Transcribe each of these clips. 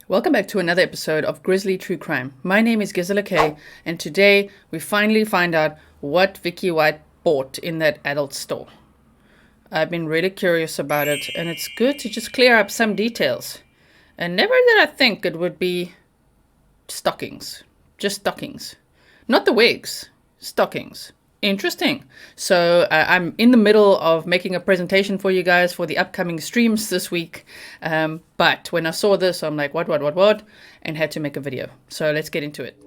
Welcome back to another episode of Grizzly True Crime. My name is Gisela K, and today we finally find out what Vicky White bought in that adult store. I've been really curious about it, and it's good to just clear up some details. And never did I think it would be stockings. Just stockings. Not the wigs, stockings. Interesting. So I'm in the middle of making a presentation for you guys for the upcoming streams this week. But when I saw this, I'm like, what? And had to make a video. So let's get into it.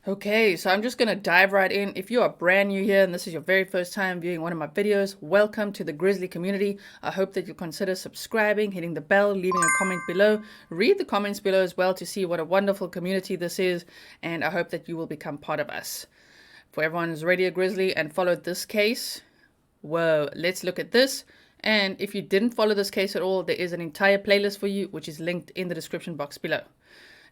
Okay, so I'm just going to dive right in. If you are brand new here and this is your very first time viewing one of my videos, welcome to the Grizzly community. I hope that you consider subscribing, hitting the bell, leaving a comment below. Read the comments below as well to see what a wonderful community this is, and I hope that you will become part of us. For everyone who's already a Grizzly and followed this case, whoa, let's look at this. And if you didn't follow this case at all, there is an entire playlist for you, which is linked in the description box below.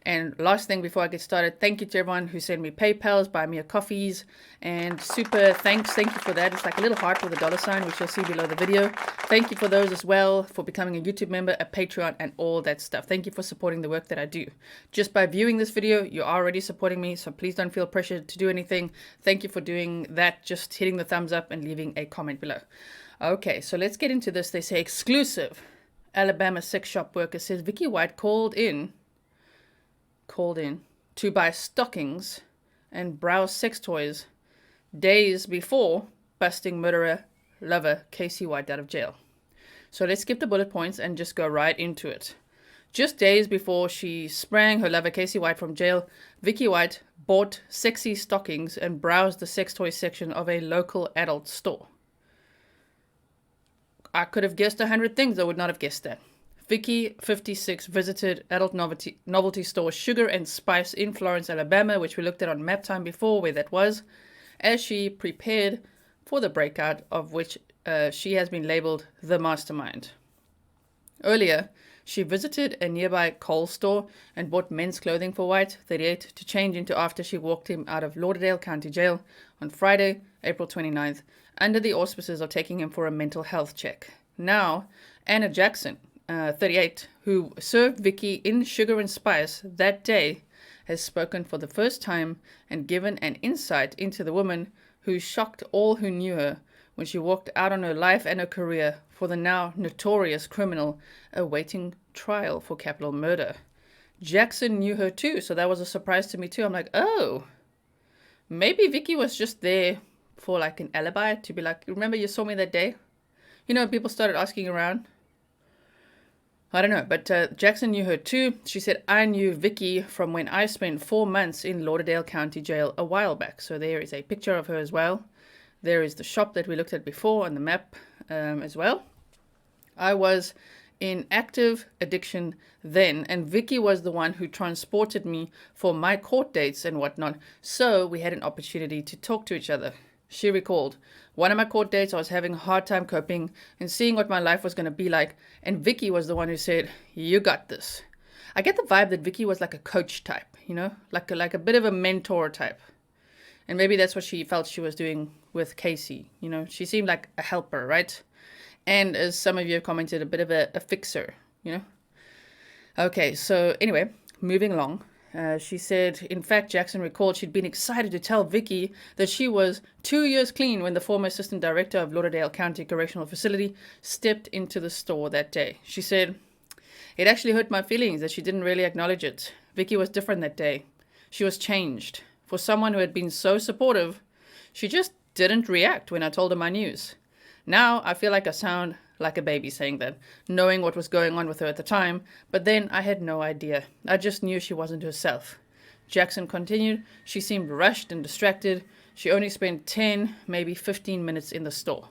And last thing before I get started, thank you to everyone who sent me PayPals, buy me a coffees, and super thanks. Thank you for that. It's like a little heart with a dollar sign, which you'll see below the video. Thank you for those as well, for becoming a YouTube member, a Patreon, and all that stuff. Thank you for supporting the work that I do. Just by viewing this video, you're already supporting me, so please don't feel pressured to do anything. Thank you for doing that, just hitting the thumbs up and leaving a comment below. Okay, so let's get into this. They say exclusive. Alabama sex shop worker says Vicky White called in to buy stockings and browse sex toys days before busting murderer lover Casey White out of jail. So let's skip the bullet points and just go right into it. Just days before she sprang her lover Casey White from jail, Vicky White bought sexy stockings and browsed the sex toy section of a local adult store. I could have guessed 100 things. I would not have guessed that. Vicky, 56, visited adult novelty store Sugar and Spice in Florence, Alabama, which we looked at on map time before, where that was, as she prepared for the breakout of which she has been labeled the mastermind. Earlier, she visited a nearby Kohl's store and bought men's clothing for White, 38, to change into after she walked him out of Lauderdale County Jail on Friday, April 29th, under the auspices of taking him for a mental health check. Now, Anna Jackson, 38, who served Vicky in Sugar and Spice that day, has spoken for the first time and given an insight into the woman who shocked all who knew her when she walked out on her life and her career for the now notorious criminal awaiting trial for capital murder. Jackson knew her too, so that was a surprise to me too. I'm like, oh, maybe Vicky was just there for like an alibi to be like, remember you saw me that day? You know, people started asking around. I don't know, but Jackson knew her too. She said, I knew Vicky from when I spent 4 months in Lauderdale County Jail a while back. So there is a picture of her as well. There is the shop that we looked at before on the map as well. I was in active addiction then, and Vicky was the one who transported me for my court dates and whatnot. So we had an opportunity to talk to each other. She recalled, one of my court dates, I was having a hard time coping and seeing what my life was going to be like. And Vicky was the one who said, you got this. I get the vibe that Vicky was like a coach type, you know, like a bit of a mentor type. And maybe that's what she felt she was doing with Casey. You know, she seemed like a helper, right? And as some of you have commented, a bit of a fixer, you know. Okay, so anyway, moving along. She said, in fact, Jackson recalled she'd been excited to tell Vicky that she was 2 years clean when the former assistant director of Lauderdale County Correctional Facility stepped into the store that day. She said, it actually hurt my feelings that she didn't really acknowledge it. Vicky was different that day. She was changed. For someone who had been so supportive, she just didn't react when I told her my news. Now I feel like I sound like a baby saying that, knowing what was going on with her at the time, but then I had no idea. I just knew she wasn't herself. Jackson continued, she seemed rushed and distracted. She only spent 10, maybe 15 minutes in the store.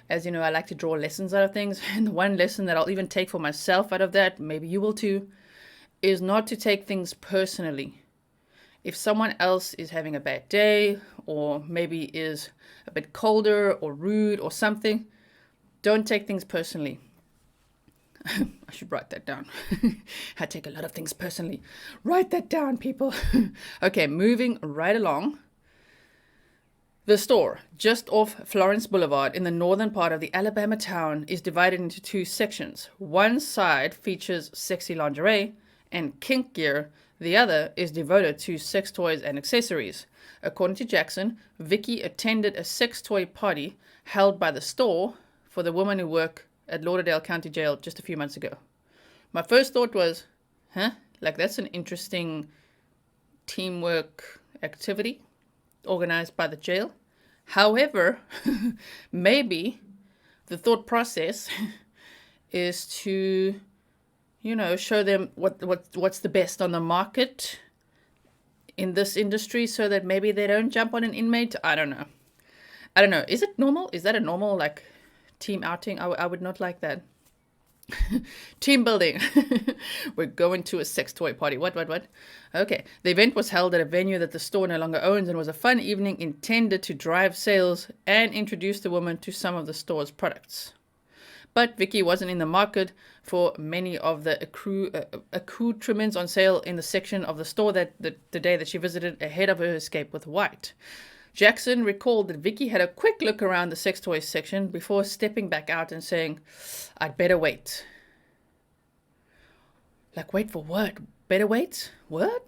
As you know, I like to draw lessons out of things, and the one lesson that I'll even take for myself out of that, maybe you will too, is not to take things personally. If someone else is having a bad day, or maybe is a bit colder or rude or something, Don't take things personally. I should write that down. I take a lot of things personally. Write that down, people. Okay, moving right along. The store, just off Florence Boulevard in the northern part of the Alabama town, is divided into two sections. One side features sexy lingerie and kink gear. The other is devoted to sex toys and accessories. According to Jackson, Vicky attended a sex toy party held by the store for the women who work at Lauderdale County Jail just a few months ago. My first thought was, like that's an interesting teamwork activity organized by the jail. However, maybe the thought process is to, show them what's the best on the market in this industry so that maybe they don't jump on an inmate. I don't know. Is it normal? Is that a normal, like, team outing? I would not like that. Team building. We're going to a sex toy party. What? Okay. The event was held at a venue that the store no longer owns and was a fun evening intended to drive sales and introduce the woman to some of the store's products. But Vicky wasn't in the market for many of the accoutrements on sale in the section of the store that the day that she visited ahead of her escape with White. Jackson recalled that Vicky had a quick look around the sex toys section before stepping back out and saying, "I'd better wait." Like, wait for what? Better wait? What?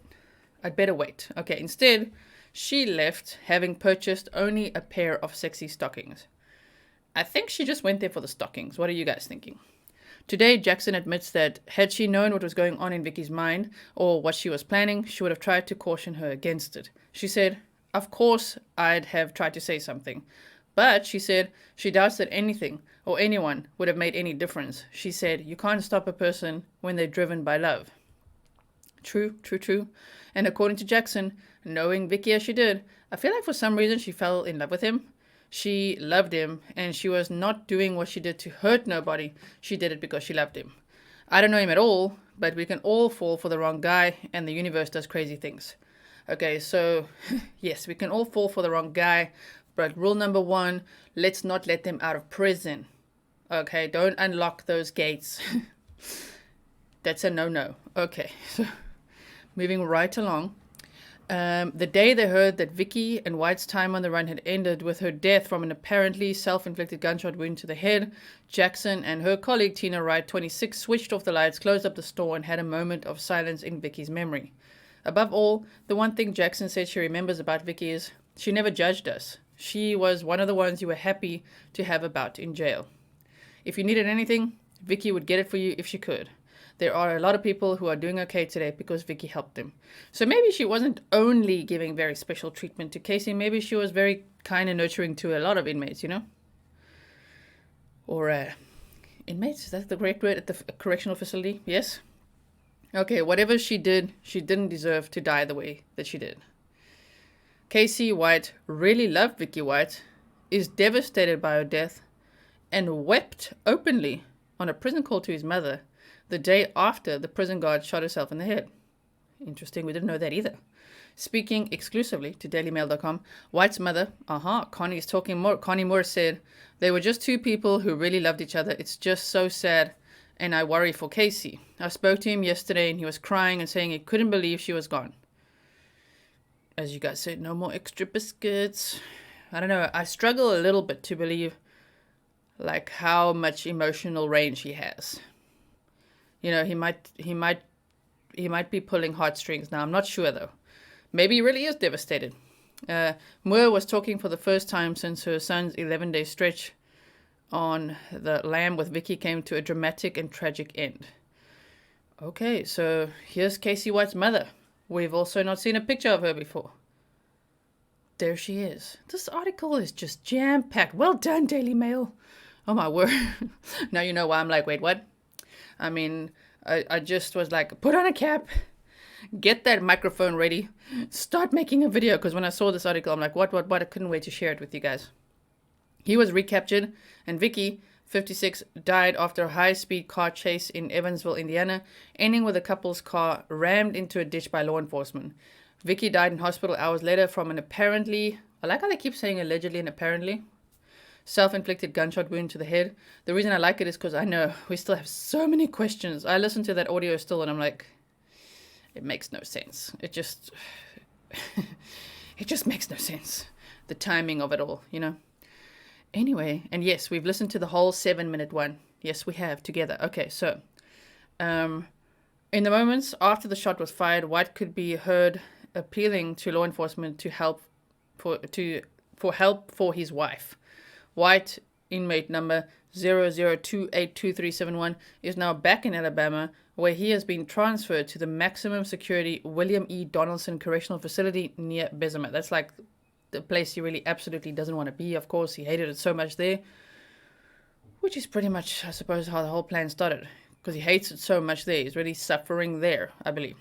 I'd better wait. Okay, instead, she left, having purchased only a pair of sexy stockings. I think she just went there for the stockings. What are you guys thinking? Today, Jackson admits that had she known what was going on in Vicky's mind or what she was planning, she would have tried to caution her against it. She said, "Of course, I'd have tried to say something." But, she said, she doubts that anything or anyone would have made any difference. She said, you can't stop a person when they're driven by love. True. And according to Jackson, knowing Vicky as she did, I feel like for some reason she fell in love with him. She loved him, and she was not doing what she did to hurt nobody. She did it because she loved him. I don't know him at all, but we can all fall for the wrong guy, and the universe does crazy things. Okay, so, yes, we can all fall for the wrong guy, but rule number 1, let's not let them out of prison. Okay, don't unlock those gates. That's a no-no. Okay, so moving right along. The day they heard that Vicky and White's time on the run had ended with her death from an apparently self-inflicted gunshot wound to the head, Jackson and her colleague Tina Wright, 26, switched off the lights, closed up the store, and had a moment of silence in Vicky's memory. Above all, the one thing Jackson said she remembers about Vicky is she never judged us. She was one of the ones you were happy to have about in jail. If you needed anything, Vicky would get it for you if she could. There are a lot of people who are doing okay today because Vicky helped them. So maybe she wasn't only giving very special treatment to Casey. Maybe she was very kind and nurturing to a lot of inmates, Or inmates, is that the correct word at the correctional facility? Yes? Okay, whatever she did, she didn't deserve to die the way that she did. Casey White really loved Vicky White, is devastated by her death, and wept openly on a prison call to his mother the day after the prison guard shot herself in the head. Interesting, we didn't know that either. Speaking exclusively to dailymail.com, White's mother, Connie Moore said, "They were just two people who really loved each other. It's just so sad, and I worry for Casey. I spoke to him yesterday, and he was crying and saying he couldn't believe she was gone." As you guys said, no more extra biscuits. I don't know, I struggle a little bit to believe, like, how much emotional range he has. He might be pulling heartstrings now. I'm not sure, though. Maybe he really is devastated. Moore was talking for the first time since her son's 11-day stretch on the lam with Vicky came to a dramatic and tragic end. Okay, so here's Casey White's mother. We've also not seen a picture of her before. There she is. This article is just jam-packed. Well done, Daily Mail. Oh, my word. Now you know why I'm like, wait, what? I mean, I just was like, put on a cap, get that microphone ready, start making a video. Because when I saw this article, I'm like, what? I couldn't wait to share it with you guys. He was recaptured, and Vicky, 56, died after a high-speed car chase in Evansville, Indiana, ending with a couple's car rammed into a ditch by law enforcement. Vicky died in hospital hours later from an apparently, I like how they keep saying allegedly and apparently. self-inflicted gunshot wound to the head. The reason I like it is because I know we still have so many questions. I listen to that audio still and I'm like, it makes no sense. It just makes no sense. The timing of it all, Anyway, and yes, we've listened to the whole 7-minute one. Yes, we have together. Okay, so in the moments after the shot was fired, White could be heard appealing to law enforcement to help for help for his wife. White, inmate number 00282371, is now back in Alabama, where he has been transferred to the maximum security William E. Donaldson Correctional Facility near Bessemer. That's like the place he really absolutely doesn't want to be. Of course, he hated it so much there, which is pretty much, I suppose, how the whole plan started, because he hates it so much there. He's really suffering there, I believe.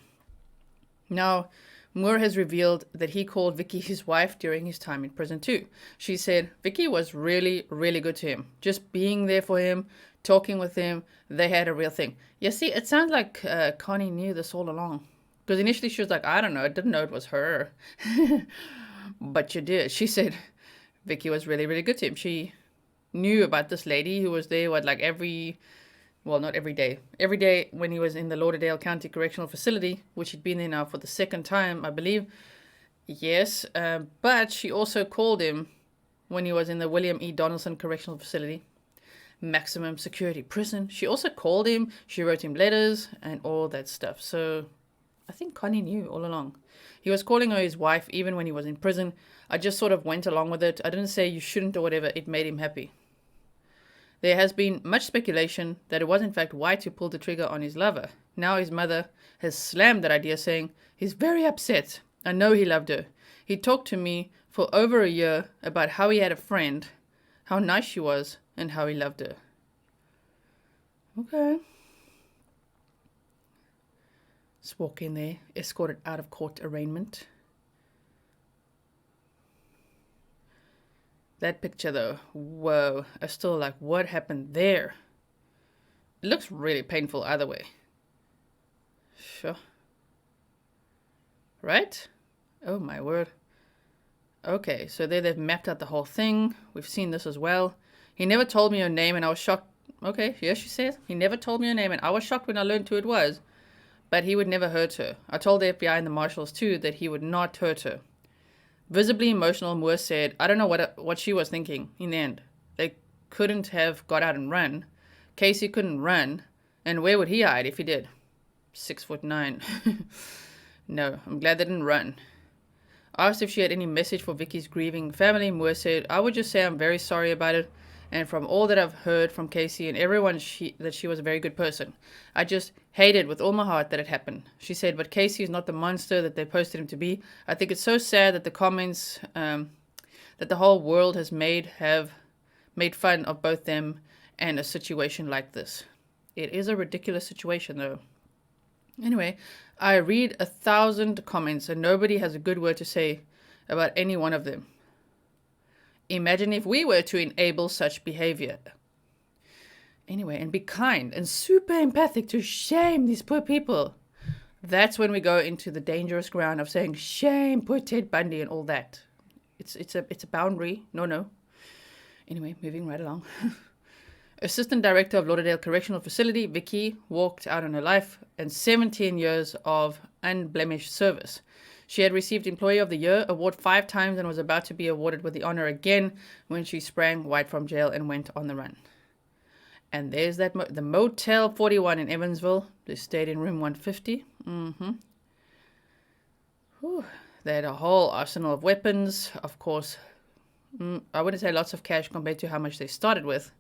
Now, Moore has revealed that he called Vicky his wife during his time in prison too. She said Vicky was really, really good to him. Just being there for him, talking with him, they had a real thing. Yeah, see, it sounds like Connie knew this all along. Because initially she was like, I don't know, I didn't know it was her. But you did. She said Vicky was really, really good to him. She knew about this lady who was there, not every day. Every day when he was in the Lauderdale County Correctional Facility, which he'd been there now for the second time, I believe. Yes, but she also called him when he was in the William E. Donaldson Correctional Facility, maximum security prison. She also called him, she wrote him letters and all that stuff. So I think Connie knew all along. He was calling her his wife even when he was in prison. I just sort of went along with it. I didn't say you shouldn't or whatever. It made him happy. There has been much speculation that it was in fact White who pulled the trigger on his lover. Now his mother has slammed that idea, saying, he's very upset. I know he loved her. He talked to me for over a year about how he had a friend, how nice she was, and how he loved her. Okay. Let's walk in there, escorted out of court arraignment. That picture though, whoa, I'm still like, what happened there? It looks really painful either way. Sure. Right? Oh my word. Okay, so there they've mapped out the whole thing. We've seen this as well. He never told me her name and I was shocked. Okay, yes, she says. He never told me her name and I was shocked when I learned who it was. But he would never hurt her. I told the FBI and the marshals too that he would not hurt her. Visibly emotional, Moore said, I don't know what she was thinking in the end. They couldn't have got out and run. Casey couldn't run. And where would he hide if he did? 6'9". No, I'm glad they didn't run. Asked if she had any message for Vicky's grieving family, Moore said, I would just say I'm very sorry about it. And from all that I've heard from Casey and everyone, that she was a very good person. I just hated with all my heart that it happened. She said, but Casey is not the monster that they posted him to be. I think it's so sad that the comments that the whole world has have made fun of both them and a situation like this. It is a ridiculous situation, though. Anyway, I read 1,000 comments and nobody has a good word to say about any one of them. Imagine if we were to enable such behavior. Anyway, and be kind and super empathic to shame these poor people. That's when we go into the dangerous ground of saying, shame, poor Ted Bundy and all that. It's a boundary. No. Anyway, moving right along. Assistant Director of Lauderdale Correctional Facility, Vicky walked out on her life and 17 years of unblemished service. She had received Employee of the Year award 5 times and was about to be awarded with the honor again when she sprang White from jail and went on the run. And there's the Motel 41 in Evansville. They stayed in room 150. Whew. They had a whole arsenal of weapons. Of course, I wouldn't say lots of cash compared to how much they started with.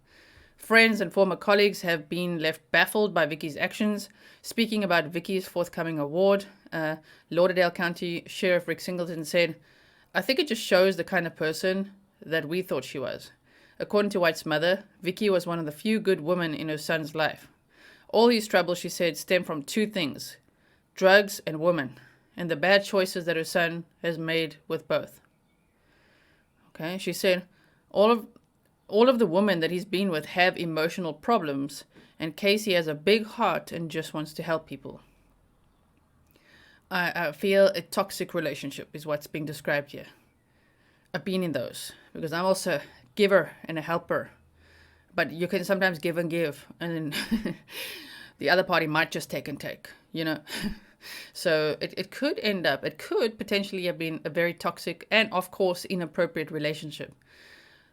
Friends and former colleagues have been left baffled by Vicky's actions. Speaking about Vicky's forthcoming award, Lauderdale County Sheriff Rick Singleton said, I think it just shows the kind of person that we thought she was. According to White's mother, Vicky was one of the few good women in her son's life. All his troubles, she said, stem from 2 things, drugs and women, and the bad choices that her son has made with both. Okay, she said, all of the women that he's been with have emotional problems, and Casey has a big heart and just wants to help people. I feel a toxic relationship is what's being described here. I've been in those, because I'm also giver and a helper. But you can sometimes give and give, and then the other party might just take and take, you know. So it could potentially have been a very toxic and, of course, inappropriate relationship.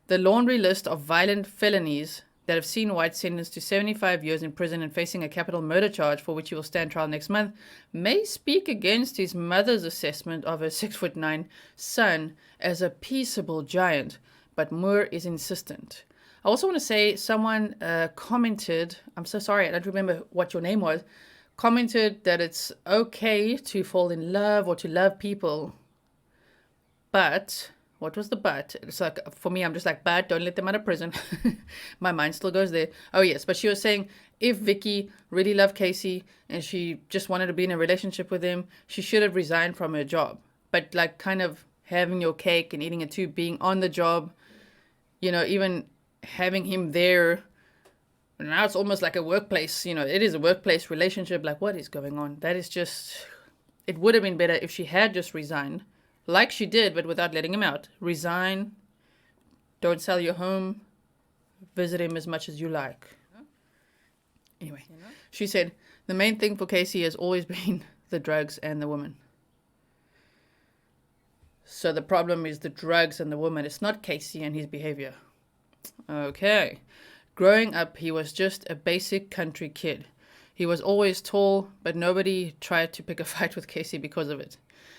The laundry list of violent felonies that have seen White sentenced to 75 years in prison and facing a capital murder charge for which he will stand trial next month may speak against his mother's assessment of her 6'9" son as a peaceable giant, but Moore is insistent. I also want to say someone commented, I'm so sorry, I don't remember what your name was, commented that it's okay to fall in love or to love people, but, what was the but? It's like, for me, I'm just like, but don't let them out of prison. My mind still goes there. Oh yes, but she was saying if Vicky really loved Casey and she just wanted to be in a relationship with him, she should have resigned from her job. But like kind of having your cake and eating it too, being on the job, you know, even having him there. Now it's almost like a workplace, you know, it is a workplace relationship. Like, what is going on? That is just, it would have been better if she had just resigned, like she did, but without letting him out. Resign, don't sell your home, visit him as much as you like. Anyway, she said, the main thing for Casey has always been the drugs and the woman. So the problem is the drugs and the woman. It's not Casey and his behavior. Okay. Growing up, he was just a basic country kid. He was always tall, but nobody tried to pick a fight with Casey because of it.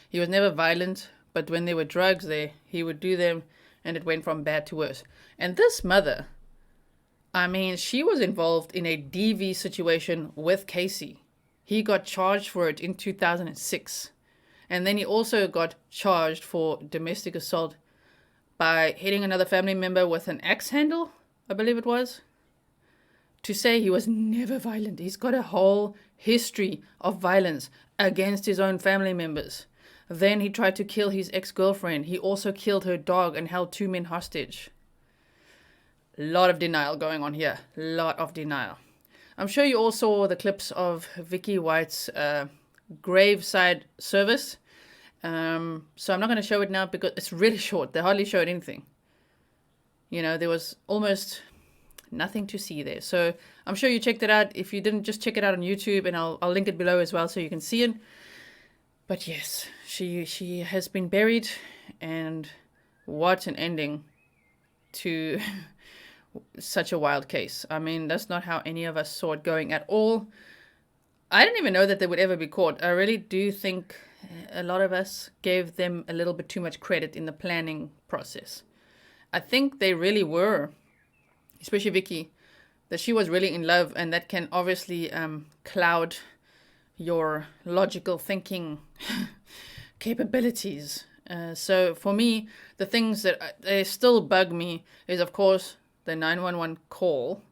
He was never violent, but when there were drugs there, he would do them, and it went from bad to worse. And this mother, I mean, she was involved in a DV situation with Casey. He got charged for it in 2006. And then he also got charged for domestic assault by hitting another family member with an axe handle, I believe it was. To say he was never violent. He's got a whole history of violence against his own family members. Then he tried to kill his ex-girlfriend. He also killed her dog and held 2 men hostage. A lot of denial going on here. A lot of denial. I'm sure you all saw the clips of Vicky White's graveside service. So I'm not going to show it now because it's really short. They hardly showed anything. You know, there was almost nothing to see there. So I'm sure you checked it out. If you didn't, just check it out on YouTube, and I'll link it below as well so you can see it. But yes, she has been buried, and what an ending to such a wild case. I mean, that's not how any of us saw it going at all. I didn't even know that they would ever be caught. I really do think a lot of us gave them a little bit too much credit in the planning process. I think they really were, especially Vicky, that she was really in love, and that can obviously cloud your logical thinking capabilities. So for me, the things that they still bug me is, of course, the 911 call,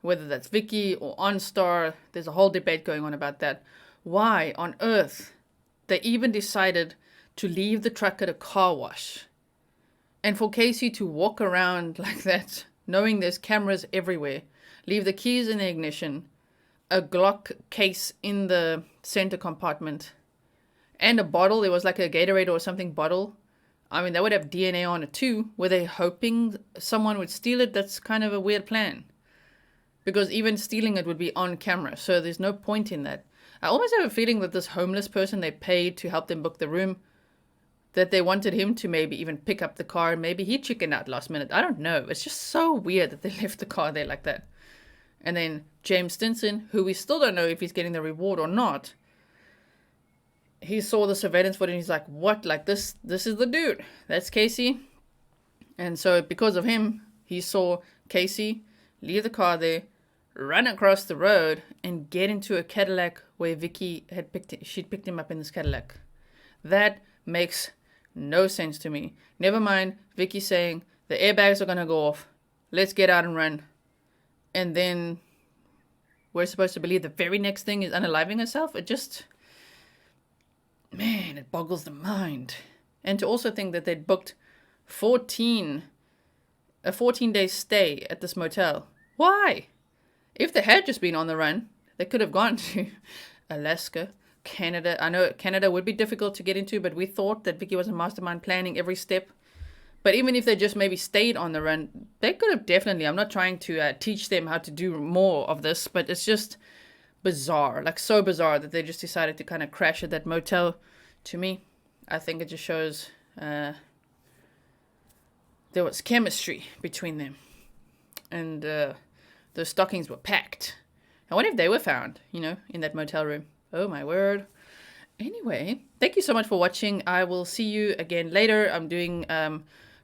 whether that's Vicky or OnStar. There's a whole debate going on about that. Why on earth they even decided to leave the truck at a car wash, and for Casey to walk around like that, knowing there's cameras everywhere, leave the keys in the ignition, a Glock case in the center compartment, and a bottle. There was like a Gatorade or something bottle. I mean, that would have DNA on it too. Were they hoping someone would steal it? That's kind of a weird plan, because even stealing it would be on camera, so there's no point in that. I almost have a feeling that this homeless person they paid to help them book the room, that they wanted him to maybe even pick up the car. Maybe he chickened out last minute. I don't know. It's just so weird that they left the car there like that. And then James Stinson, who we still don't know if he's getting the reward or not, he saw the surveillance footage and he's like, what? Like this is the dude. That's Casey. And so because of him, he saw Casey leave the car there, run across the road, and get into a Cadillac where Vicky she'd picked him up in this Cadillac. That makes no sense to me. Never mind Vicky saying the airbags are going to go off. Let's get out and run. And then we're supposed to believe the very next thing is unaliving herself. It just, man, it boggles the mind. And to also think that they'd booked a 14-day stay at this motel. Why? If they had just been on the run, they could have gone to Alaska, Canada. I know Canada would be difficult to get into, but we thought that Vicky was a mastermind planning every step. But even if they just maybe stayed on the run, they could have definitely. I'm not trying to teach them how to do more of this, but it's just bizarre, like so bizarre that they just decided to kind of crash at that motel. To me, I think it just shows there was chemistry between them, and those stockings were packed. I wonder if they were found, in that motel room. Oh my word. Anyway, thank you so much for watching. I will see you again later. I'm doing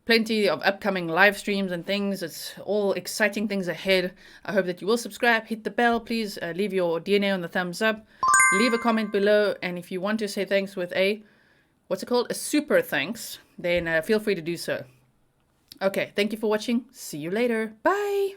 plenty of upcoming live streams and things. It's all exciting things ahead. I hope that you will subscribe, hit the bell. Please leave your DNA on the thumbs up. Leave a comment below. And if you want to say thanks with a, what's it called? A super thanks, then feel free to do so. Okay, thank you for watching. See you later. Bye.